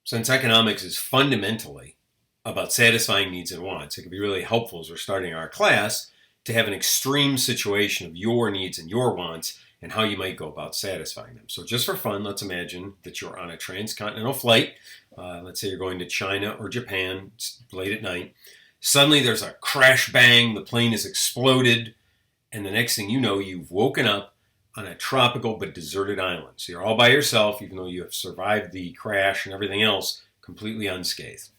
Since economics is fundamentally about satisfying needs and wants, it can be really helpful as we're starting our class to have an extreme situation of your needs and your wants and how you might go about satisfying them. So just for fun, let's imagine that you're on a transcontinental flight. Let's say you're going to China or Japan. It's late at night. Suddenly there's a crash bang, the plane has exploded, and the next thing you know, you've woken up on a tropical but deserted island. So you're all by yourself, even though you have survived the crash and everything else completely unscathed.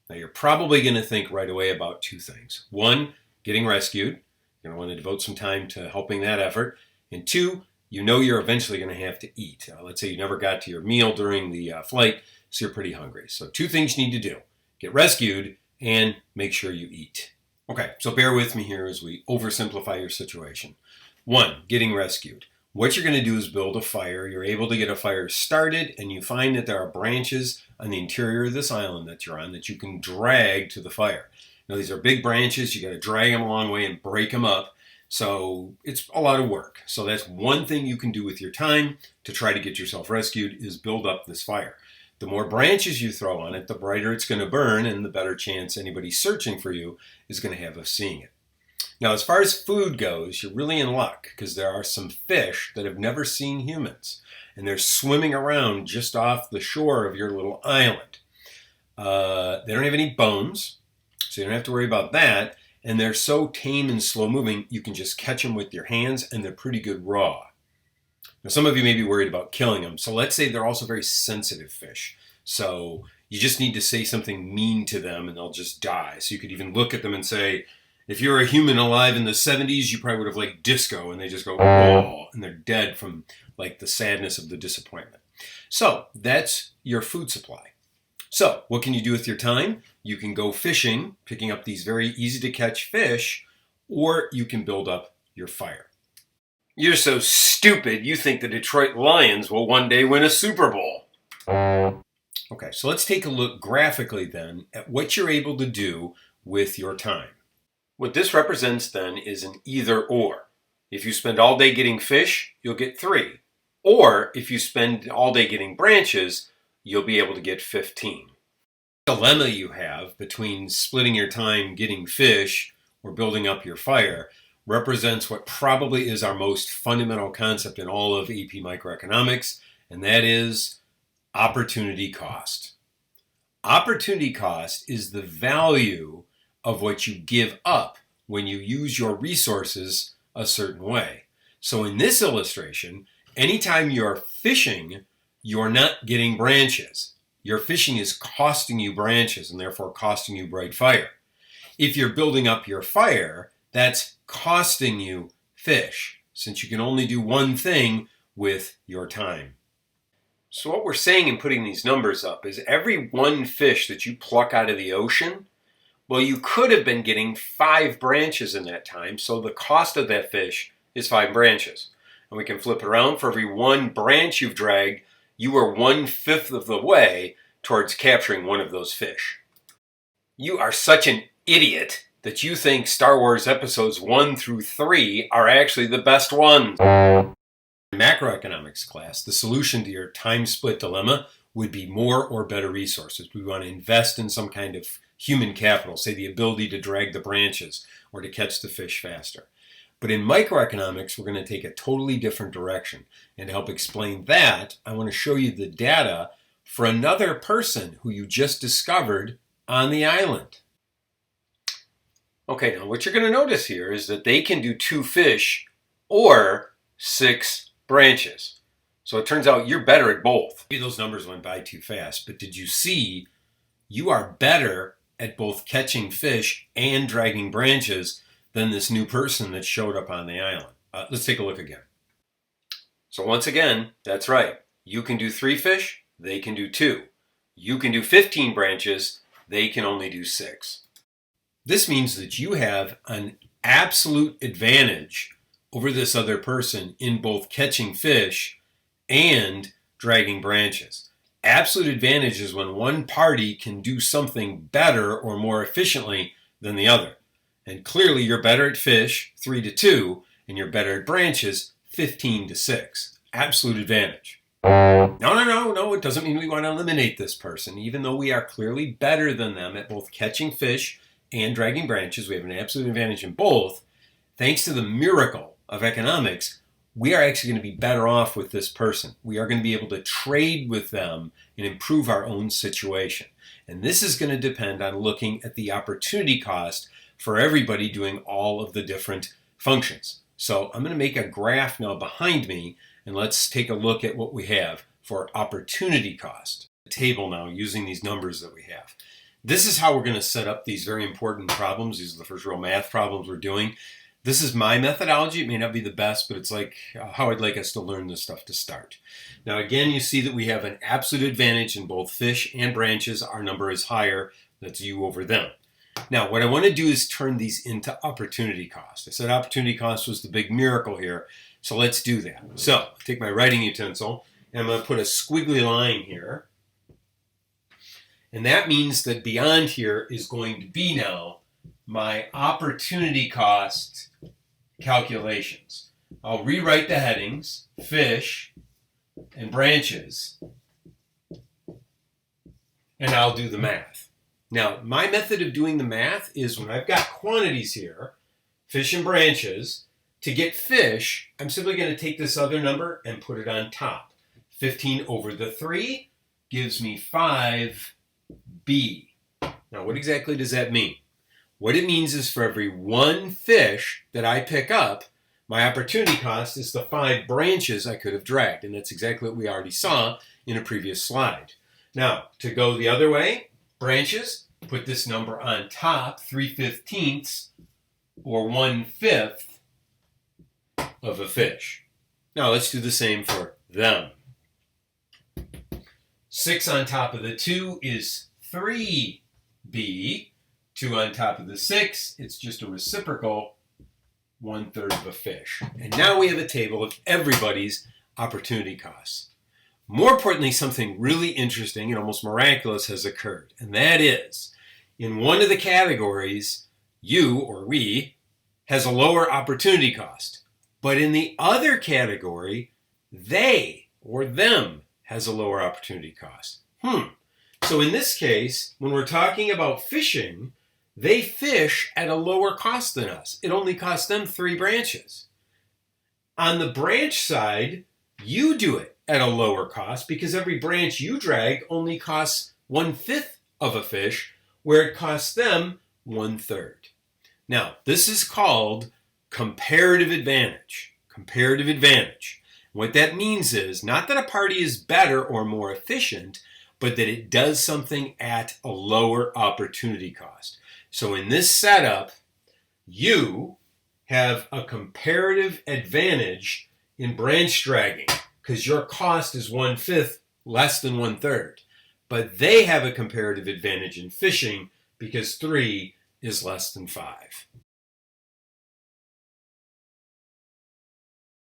Now you're probably going to think right away about two things. One, getting rescued. You're going to want to devote some time to helping that effort. And two, you know you're eventually going to have to eat. Let's say you never got to your meal during the flight, so you're pretty hungry. So two things you need to do. Get rescued and make sure you eat. Okay, so bear with me here as we oversimplify your situation. One, getting rescued. What you're going to do is build a fire. You're able to get a fire started, and you find that there are branches on the interior of this island that you're on that you can drag to the fire. Now, these are big branches. You got to drag them a long way and break them up. So it's a lot of work. So that's one thing you can do with your time to try to get yourself rescued is build up this fire. The more branches you throw on it, the brighter it's going to burn, and the better chance anybody searching for you is going to have of seeing it. Now, as far as food goes, you're really in luck because there are some fish that have never seen humans, and they're swimming around just off the shore of your little island. They don't have any bones, so you don't have to worry about that, and they're so tame and slow-moving, you can just catch them with your hands, and they're pretty good raw. Now, some of you may be worried about killing them, so let's say they're also very sensitive fish. So you just need to say something mean to them, and they'll just die. So you could even look at them and say, if you're a human alive in the 70s, you probably would have liked disco, and they just go, oh, and they're dead from like the sadness of the disappointment. So that's your food supply. So what can you do with your time? You can go fishing, picking up these very easy to catch fish, or you can build up your fire. You're so stupid, you think the Detroit Lions will one day win a Super Bowl. Okay, so let's take a look graphically then at what you're able to do with your time. What this represents then is an either or. If you spend all day getting fish, you'll get 3. Or if you spend all day getting branches, you'll be able to get 15. The dilemma you have between splitting your time getting fish or building up your fire represents what probably is our most fundamental concept in all of AP microeconomics, and that is opportunity cost. Opportunity cost is the value of what you give up when you use your resources a certain way. So in this illustration, anytime you're fishing, you're not getting branches. Your fishing is costing you branches and therefore costing you bright fire. If you're building up your fire, that's costing you fish, since you can only do one thing with your time. So what we're saying in putting these numbers up is every one fish that you pluck out of the ocean, well, you could have been getting 5 branches in that time, so the cost of that fish is 5 branches. And we can flip it around. For every one branch you've dragged, you are 1/5 of the way towards capturing one of those fish. You are such an idiot that you think Star Wars episodes 1 through 3 are actually the best ones. In macroeconomics class, the solution to your time split dilemma would be more or better resources. We want to invest in some kind of human capital, say the ability to drag the branches or to catch the fish faster. But in microeconomics, we're going to take a totally different direction. And to help explain that, I want to show you the data for another person who you just discovered on the island. Okay, now what you're going to notice here is that they can do 2 fish or 6 branches. So it turns out you're better at both. Maybe those numbers went by too fast, but did you see you are better at both catching fish and dragging branches than this new person that showed up on the island? Let's take a look again. So once again, that's right. You can do 3 fish, they can do 2. You can do 15 branches, they can only do 6. This means that you have an absolute advantage over this other person in both catching fish and dragging branches. Absolute advantage is when one party can do something better or more efficiently than the other. And clearly you're better at fish, 3-2, and you're better at branches, 15-6. Absolute advantage. No, it doesn't mean we want to eliminate this person. Even though we are clearly better than them at both catching fish and dragging branches, we have an absolute advantage in both. Thanks to the miracle of economics, we are actually going to be better off with this person. We are going to be able to trade with them and improve our own situation. And this is going to depend on looking at the opportunity cost for everybody doing all of the different functions. So I'm going to make a graph now behind me, and let's take a look at what we have for opportunity cost. A table now using these numbers that we have. This is how we're going to set up these very important problems. These are the first real math problems we're doing. This is my methodology. It may not be the best, but it's like how I'd like us to learn this stuff to start. Now, again, you see that we have an absolute advantage in both fish and branches. Our number is higher. That's you over them. Now, what I want to do is turn these into opportunity cost. I said opportunity cost was the big miracle here, so let's do that. So, I'll take my writing utensil, and I'm going to put a squiggly line here. And that means that beyond here is going to be now my opportunity cost calculations. I'll rewrite the headings, fish and branches, and I'll do the math. Now, my method of doing the math is when I've got quantities here, fish and branches, to get fish, I'm simply going to take this other number and put it on top. 15 over the 3 gives me 5b. Now, what exactly does that mean? What it means is for every one fish that I pick up, my opportunity cost is the 5 branches I could have dragged. And that's exactly what we already saw in a previous slide. Now, to go the other way, branches, put this number on top, 3/15 or 1/5 of a fish. Now, let's do the same for them. 6 on top of the 2 is 3b. 2 on top of the 6, it's just a reciprocal 1/3 of a fish. And now we have a table of everybody's opportunity costs. More importantly, something really interesting and almost miraculous has occurred. And that is, in one of the categories, you or we has a lower opportunity cost. But in the other category, they or them has a lower opportunity cost. So in this case, when we're talking about fishing, they fish at a lower cost than us. It only costs them 3 branches. On the branch side, you do it at a lower cost because every branch you drag only costs 1/5 of a fish, where it costs them 1/3. Now, this is called comparative advantage. Comparative advantage. What that means is not that a party is better or more efficient, but that it does something at a lower opportunity cost. So in this setup, you have a comparative advantage in branch dragging because your cost is 1/5 less than 1/3. But they have a comparative advantage in fishing because 3 is less than 5.